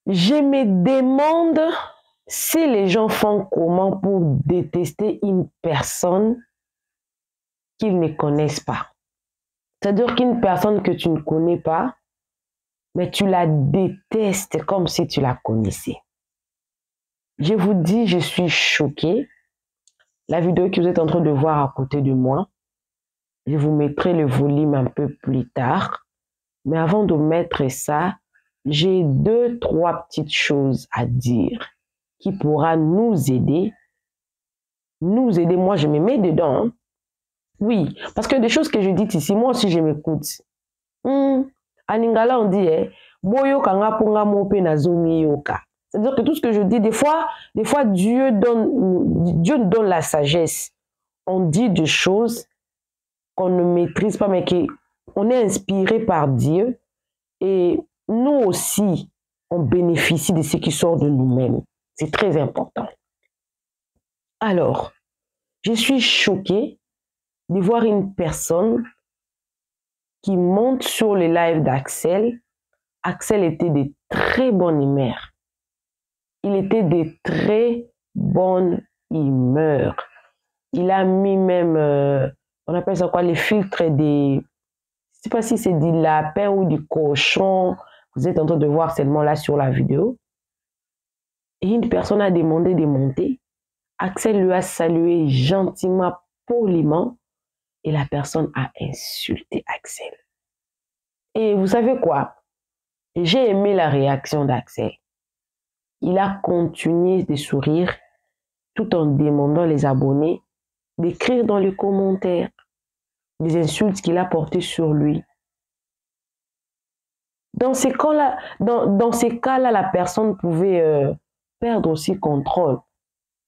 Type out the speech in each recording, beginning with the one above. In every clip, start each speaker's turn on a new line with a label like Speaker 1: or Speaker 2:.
Speaker 1: Je me demande si les gens font comment pour détester une personne qu'ils ne connaissent pas. C'est-à-dire qu'une personne que tu ne connais pas, mais tu la détestes comme si tu la connaissais. Je vous dis, je suis choquée. La vidéo que vous êtes en train de voir à côté de moi, je vous mettrai le volume un peu plus tard. Mais avant de mettre ça, j'ai 2-3 petites choses à dire qui pourra nous aider. Moi, je me mets dedans. Hein. Oui, parce que des choses que je dis ici, moi aussi, je m'écoute. À Lingala, on dit, Boyo kanga ponga mope na zomi yoka. C'est-à-dire que tout ce que je dis, des fois, Dieu nous donne la sagesse. On dit des choses qu'on ne maîtrise pas, mais qu'on est inspiré par Dieu. Et nous aussi, on bénéficie de ce qui sort de nous-mêmes. C'est très important. Alors, je suis choquée de voir une personne qui monte sur le live d'Axel. Axel était de très bonne humeur. Il était de très bonne humeur. Il a mis même, on appelle ça quoi, les filtres des, je ne sais pas si c'est du lapin ou du cochon. Vous êtes en train de voir seulement là sur la vidéo. Et une personne a demandé de monter. Axel lui a salué gentiment, poliment. Et la personne a insulté Axel. Et vous savez quoi? J'ai aimé la réaction d'Axel. Il a continué de sourire tout en demandant les abonnés d'écrire dans les commentaires les insultes qu'il a portées sur lui. Dans ces cas-là, la personne pouvait perdre aussi contrôle.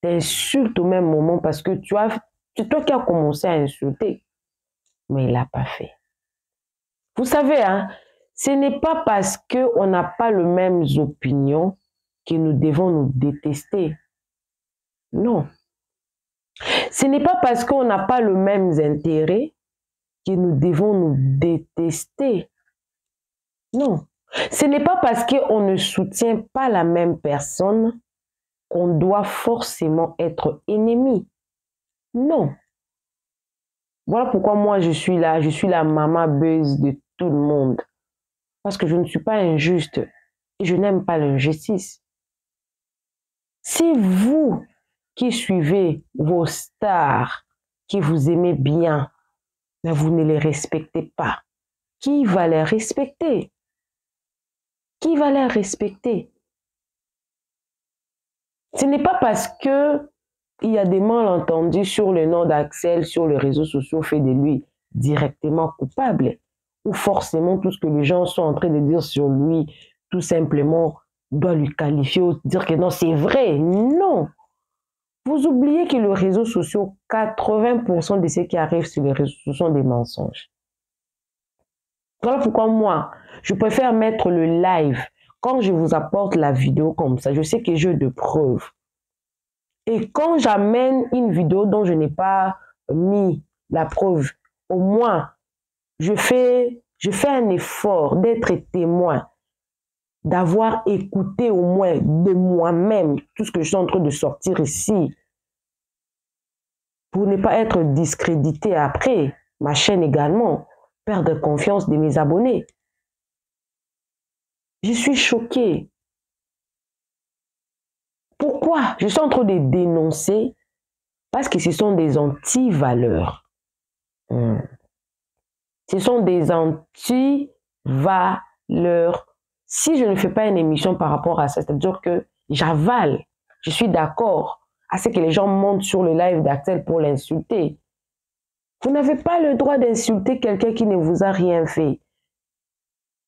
Speaker 1: T'insultes au même moment parce que c'est toi qui as commencé à insulter. Mais il l'a pas fait. Vous savez, hein, ce n'est pas parce qu'on n'a pas les mêmes opinions que nous devons nous détester. Non. Ce n'est pas parce qu'on n'a pas les mêmes intérêts que nous devons nous détester. Non. Ce n'est pas parce qu'on ne soutient pas la même personne qu'on doit forcément être ennemi. Non. Voilà pourquoi moi je suis la maman buzz de tout le monde. Parce que je ne suis pas injuste et je n'aime pas l'injustice. Si vous qui suivez vos stars, qui vous aimez bien, mais vous ne les respectez pas, qui va les respecter? Qui va les respecter? Ce n'est pas parce que il y a des malentendus sur le nom d'Axel sur les réseaux sociaux fait de lui directement coupable ou forcément tout ce que les gens sont en train de dire sur lui tout simplement doit lui qualifier ou dire que non, c'est vrai. Non. Vous oubliez que les réseaux sociaux, 80% de ce qui arrive sur les réseaux sociaux sont des mensonges. Voilà pourquoi moi, je préfère mettre le live. Quand je vous apporte la vidéo comme ça, je sais que j'ai de preuves. Et quand j'amène une vidéo dont je n'ai pas mis la preuve, au moins, je fais un effort d'être témoin, d'avoir écouté au moins de moi-même tout ce que je suis en train de sortir ici, pour ne pas être discrédité après, ma chaîne également, perdre confiance de mes abonnés. Je suis choquée. Pourquoi? Je suis en train de dénoncer parce que ce sont des anti-valeurs. Ce sont des anti-valeurs. Si je ne fais pas une émission par rapport à ça, c'est-à-dire que j'avale, je suis d'accord à ce que les gens montent sur le live d'Axel pour l'insulter. Vous n'avez pas le droit d'insulter quelqu'un qui ne vous a rien fait.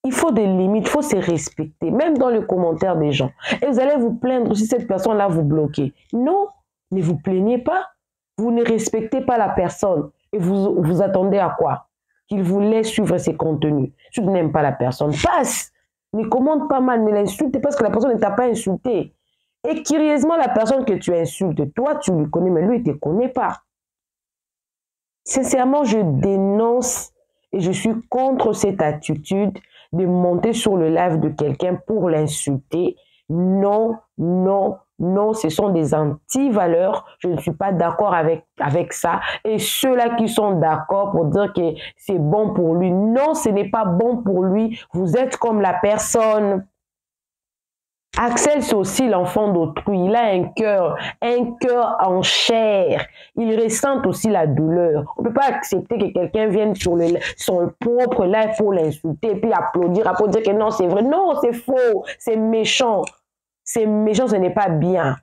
Speaker 1: Il faut des limites, il faut se respecter, même dans les commentaires des gens. Et vous allez vous plaindre si cette personne-là vous bloque. Non, ne vous plaignez pas. Vous ne respectez pas la personne. Et vous attendez à quoi? Qu'il vous laisse suivre ses contenus. Si vous n'aimez pas la personne, passe. Ne commente pas mal, ne l'insulte parce que la personne ne t'a pas insulté. Et curieusement, la personne que tu insultes, toi, tu le connais, mais lui, il ne te connaît pas. Sincèrement, je dénonce et je suis contre cette attitude de monter sur le live de quelqu'un pour l'insulter, Non, non, non, ce sont des anti-valeurs. Je ne suis pas d'accord avec ça. Et ceux-là qui sont d'accord pour dire que c'est bon pour lui, non, ce n'est pas bon pour lui. Vous êtes comme la personne. Axel, c'est aussi l'enfant d'autrui. Il a un cœur en chair. Il ressent aussi la douleur. On ne peut pas accepter que quelqu'un vienne sur son propre live pour l'insulter, puis applaudir, pour dire que non, c'est vrai. Non, c'est faux, c'est méchant. C'est méchant, ce n'est pas bien.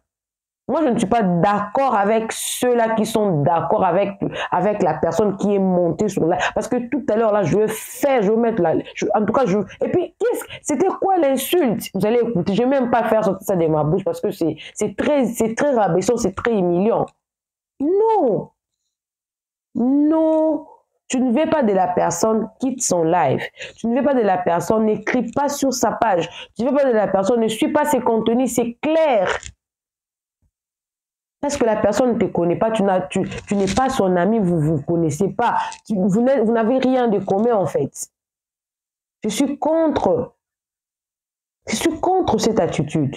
Speaker 1: Moi, je ne suis pas d'accord avec ceux-là qui sont d'accord avec la personne qui est montée sur là. Parce que tout à l'heure, là, je veux mettre là. En tout cas, et puis, c'était quoi l'insulte? Vous allez écouter, je ne vais même pas faire sortir ça de ma bouche parce que c'est très rabaissant, c'est très humiliant. Non. Non. Tu ne veux pas de la personne, quitte son live. Tu ne veux pas de la personne, n'écris pas sur sa page. Tu ne veux pas de la personne, ne suis pas ses contenus, c'est clair. Parce que la personne ne te connaît pas, tu n'es pas son ami, vous ne vous connaissez pas. Vous n'avez rien de commun en fait. Je suis contre cette attitude.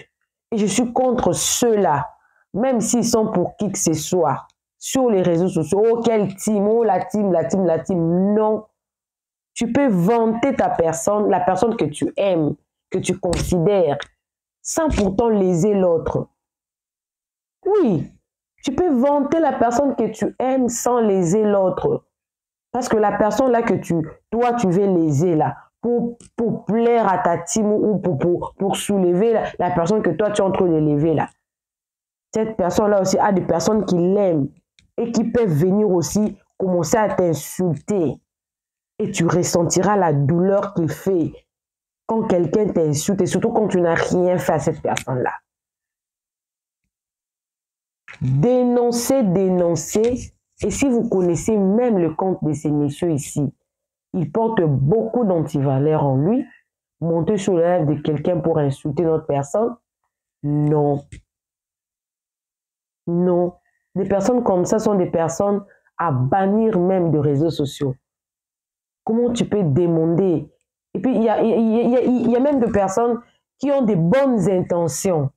Speaker 1: Et je suis contre ceux-là, même s'ils sont pour qui que ce soit, sur les réseaux sociaux. Oh, quelle team, oh, la team. Non. Tu peux vanter ta personne, la personne que tu aimes, que tu considères, sans pourtant léser l'autre. Oui, tu peux vanter la personne que tu aimes sans léser l'autre. Parce que la personne là que toi tu veux léser là, pour plaire à ta team ou pour soulever la personne que toi tu es en train de lever là. Cette personne là aussi a des personnes qui l'aiment et qui peuvent venir aussi commencer à t'insulter. Et tu ressentiras la douleur qu'il fait quand quelqu'un t'insulte et surtout quand tu n'as rien fait à cette personne là. Dénoncez. Et si vous connaissez même le compte de ces messieurs ici, ils portent beaucoup d'antivaleurs en lui. Monter sur le live de quelqu'un pour insulter notre personne, non. Non. Des personnes comme ça sont des personnes à bannir même de réseaux sociaux. Comment tu peux demander? Et puis, il y a même des personnes qui ont des bonnes intentions,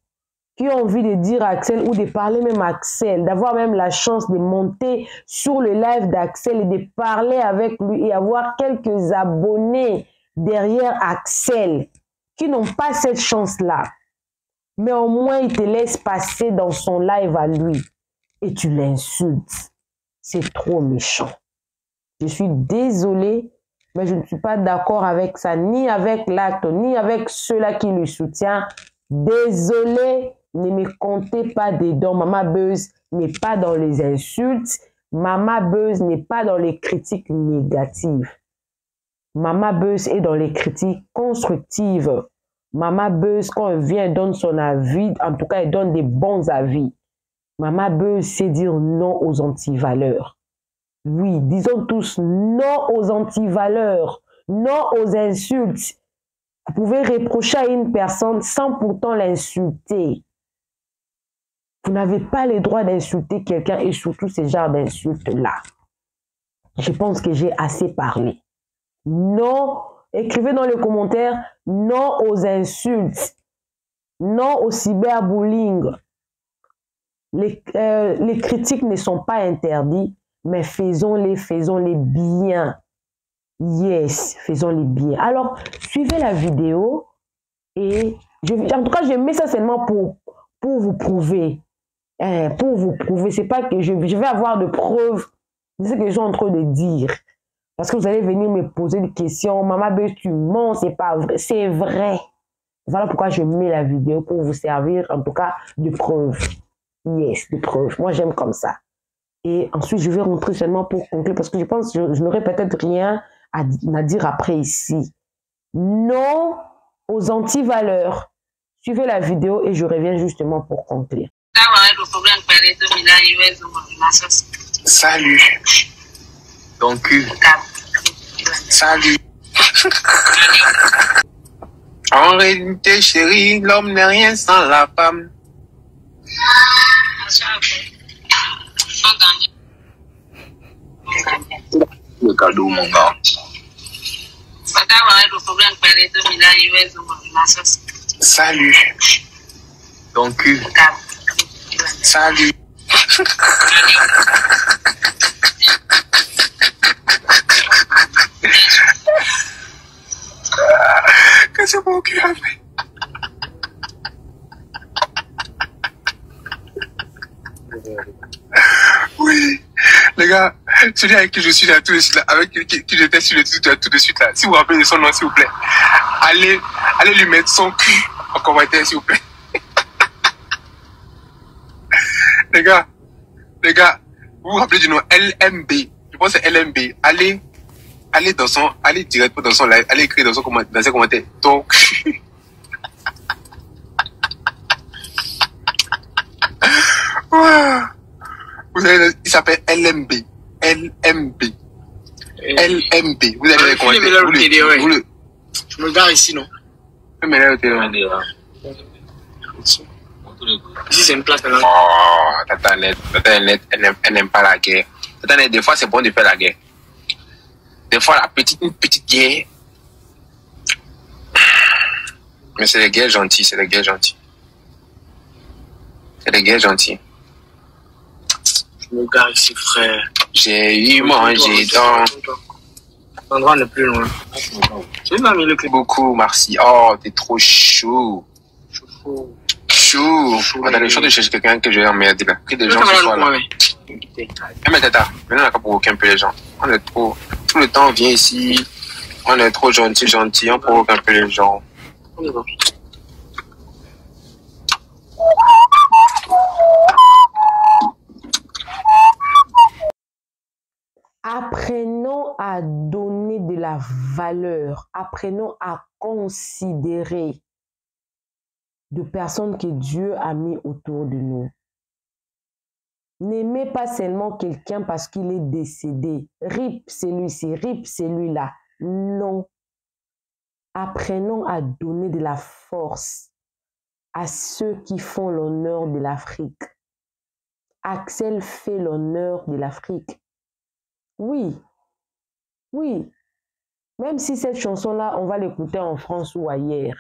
Speaker 1: qui ont envie de dire à Axel ou de parler même à Axel, d'avoir même la chance de monter sur le live d'Axel et de parler avec lui et avoir quelques abonnés derrière Axel qui n'ont pas cette chance-là. Mais au moins, il te laisse passer dans son live à lui et tu l'insultes. C'est trop méchant. Je suis désolée, mais je ne suis pas d'accord avec ça, ni avec l'acte, ni avec ceux-là qui le soutiennent. Désolée. Ne me comptez pas dedans. Mama Buzz n'est pas dans les insultes. Mama Buzz n'est pas dans les critiques négatives. Mama Buzz est dans les critiques constructives. Mama Buzz, quand elle vient, elle donne son avis. En tout cas, elle donne des bons avis. Mama Buzz sait dire non aux antivaleurs. Oui, disons tous non aux antivaleurs. Non aux insultes. Vous pouvez reprocher à une personne sans pourtant l'insulter. Vous n'avez pas le droit d'insulter quelqu'un et surtout ce genre d'insultes-là. Je pense que j'ai assez parlé. Non, écrivez dans les commentaires, non aux insultes, non au cyberbullying. Les critiques ne sont pas interdites, mais faisons-les bien. Yes, faisons-les bien. Alors, suivez la vidéo et en tout cas, je mets ça seulement pour vous prouver. Pour vous prouver, c'est pas que je vais avoir de preuves de ce que je suis en train de dire. Parce que vous allez venir me poser des questions. Maman Buzz, tu mens, c'est pas vrai. C'est vrai. Voilà pourquoi je mets la vidéo pour vous servir, en tout cas, de preuves. Yes, de preuves. Moi, j'aime comme ça. Et ensuite, je vais rentrer seulement pour conclure parce que je pense que je n'aurai peut-être rien à dire après ici. Non aux antivaleurs. Suivez la vidéo et je reviens justement pour conclure.
Speaker 2: Salut. Ton cul. Salut. En réalité, chérie, l'homme n'est rien sans la femme. Le cadeau, mon gars. Salut. Ton cul. Salut. Que c'est mon cul a fait. Oui, les gars, celui avec qui je suis là tout de suite, là, avec qui j'étais sur le truc tout de suite là. Si vous vous rappelez de son nom, s'il vous plaît, allez lui mettre son cul en commentaire, s'il vous plaît. Les gars, vous vous rappelez du nom LMB? Je pense que c'est LMB. Allez directement dans son live, allez écrire dans ses commentaires. Ton cul. Vous allez, il s'appelle LMB. LMB. LMB. Vous allez les commentaires.
Speaker 3: Je me gare ici, non?
Speaker 2: Je me gare au télé.
Speaker 3: Ici, c'est une place maintenant.
Speaker 2: Oh, Tata Net, elle n'aime pas la guerre. Tata Net, des fois, c'est bon de faire la guerre. Des fois, une petite guerre. Mais c'est des guerres gentilles, c'est des guerres gentilles. C'est des guerres gentilles.
Speaker 3: Je me gare ici, frère.
Speaker 2: J'ai eu mangé dans...
Speaker 3: L'endroit n'est plus loin. Tu m'as mis le clé.
Speaker 2: Beaucoup, merci. Oh, t'es trop chaud. Chaud. Attends, je suis de chercher quelqu'un que je vais emmerder là. Que des gens ce soir là. Mais Tata, maintenant on n'a pas provoqué un peu les gens. On est trop... Tout le temps on vient ici. On est trop gentil. On provoque un peu les gens.
Speaker 1: Apprenons à donner de la valeur. Apprenons à considérer de personnes que Dieu a mis autour de nous. N'aimez pas seulement quelqu'un parce qu'il est décédé. RIP celui-ci, RIP celui-là. Non. Apprenons à donner de la force à ceux qui font l'honneur de l'Afrique. Axel fait l'honneur de l'Afrique. Oui. Même si cette chanson-là, on va l'écouter en France ou ailleurs.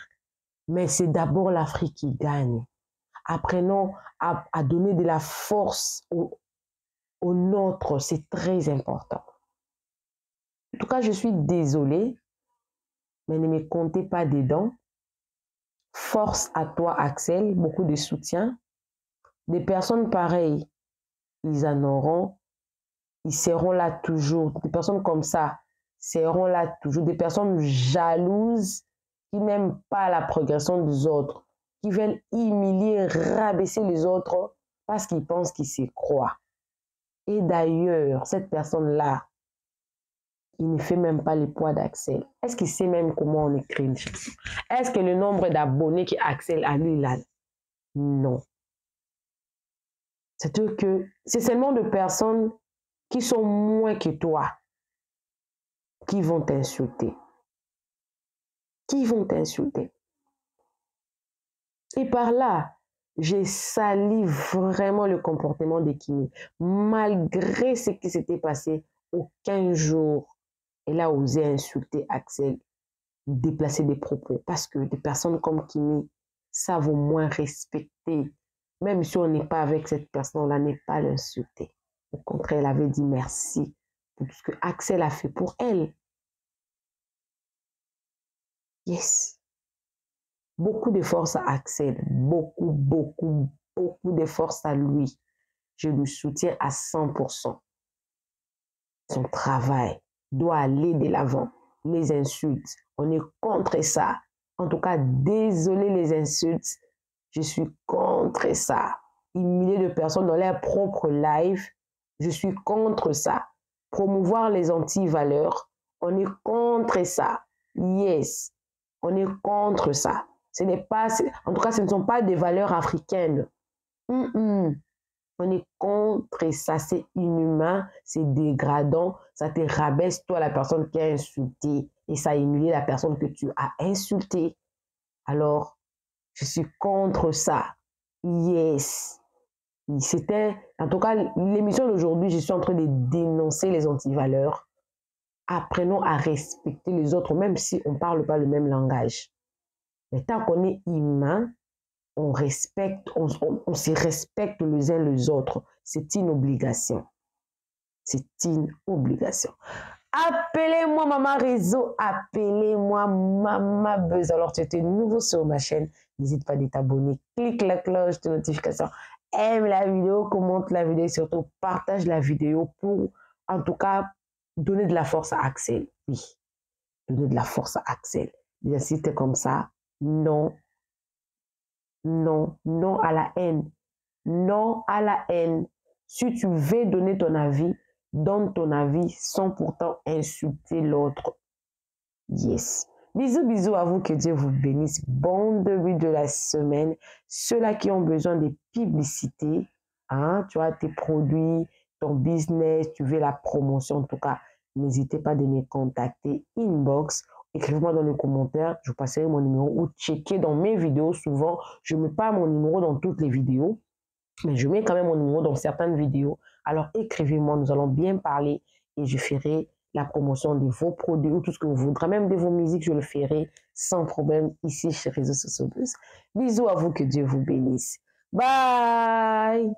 Speaker 1: Mais c'est d'abord l'Afrique qui gagne. Apprenons à donner de la force au nôtre. C'est très important. En tout cas, je suis désolée, mais ne me comptez pas dedans. Force à toi, Axel. Beaucoup de soutien. Des personnes pareilles, ils en auront. Ils seront là toujours. Des personnes comme ça seront là toujours. Des personnes jalouses qui n'aiment pas la progression des autres, qui veulent humilier, rabaisser les autres parce qu'ils pensent qu'ils s'y croient. Et d'ailleurs, cette personne-là, il ne fait même pas le poids d'Axel. Est-ce qu'il sait même comment on écrit une chanson? Est-ce que le nombre d'abonnés qu'Axel a, lui, là? Non. C'est-à-dire que c'est seulement de personnes qui sont moins que toi qui vont t'insulter. Qui vont t'insulter. Et par là, j'ai sali vraiment le comportement de Kimi. Malgré ce qui s'était passé, aucun jour, elle a osé insulter Axel, déplacer des propos. Parce que des personnes comme Kimi savent au moins respecter. Même si on n'est pas avec cette personne-là, n'est pas l'insulter. Au contraire, elle avait dit merci pour tout ce que Axel a fait pour elle. Yes. Beaucoup de force à Axel. Beaucoup de force à lui. Je le soutiens à 100%. Son travail doit aller de l'avant. Les insultes, on est contre ça. En tout cas, désolé les insultes. Je suis contre ça. Humilier de personnes dans leur propre live, je suis contre ça. Promouvoir les anti-valeurs, on est contre ça. Yes, on est contre ça. Ce n'est pas, en tout cas, ce ne sont pas des valeurs africaines. On est contre ça. C'est inhumain, c'est dégradant. Ça te rabaisse, toi, la personne qui a insulté. Et ça humilie la personne que tu as insultée. Alors, je suis contre ça. Yes. C'était, en tout cas, l'émission d'aujourd'hui, je suis en train de dénoncer les antivaleurs. Apprenons à respecter les autres, même si on ne parle pas le même langage. Mais tant qu'on est humain, on respecte, on se respecte les uns les autres. C'est une obligation. C'est une obligation. Appelez-moi Maman Réseau, appelez-moi Maman Buzz. Alors, tu es nouveau sur ma chaîne, n'hésite pas à t'abonner, clique la cloche de notification, aime la vidéo, commente la vidéo, surtout partage la vidéo pour, en tout cas, donner de la force à Axel. Oui, donner de la force à Axel. Si t'es comme ça, non, non, non à la haine. Non à la haine. Si tu veux donner ton avis, donne ton avis sans pourtant insulter l'autre. Yes. Bisous, bisous à vous. Que Dieu vous bénisse. Bon début de la semaine. Ceux-là qui ont besoin de publicité, hein, tu as tes produits, ton business, tu veux la promotion, en tout cas, n'hésitez pas de me contacter. Inbox. Écrivez-moi dans les commentaires. Je vous passerai mon numéro ou checker dans mes vidéos. Souvent, je ne mets pas mon numéro dans toutes les vidéos. Mais je mets quand même mon numéro dans certaines vidéos. Alors écrivez-moi, nous allons bien parler et je ferai la promotion de vos produits ou tout ce que vous voudrez, même de vos musiques, je le ferai sans problème ici chez Réseaux Sociaux Buzz. Bisous à vous, que Dieu vous bénisse. Bye!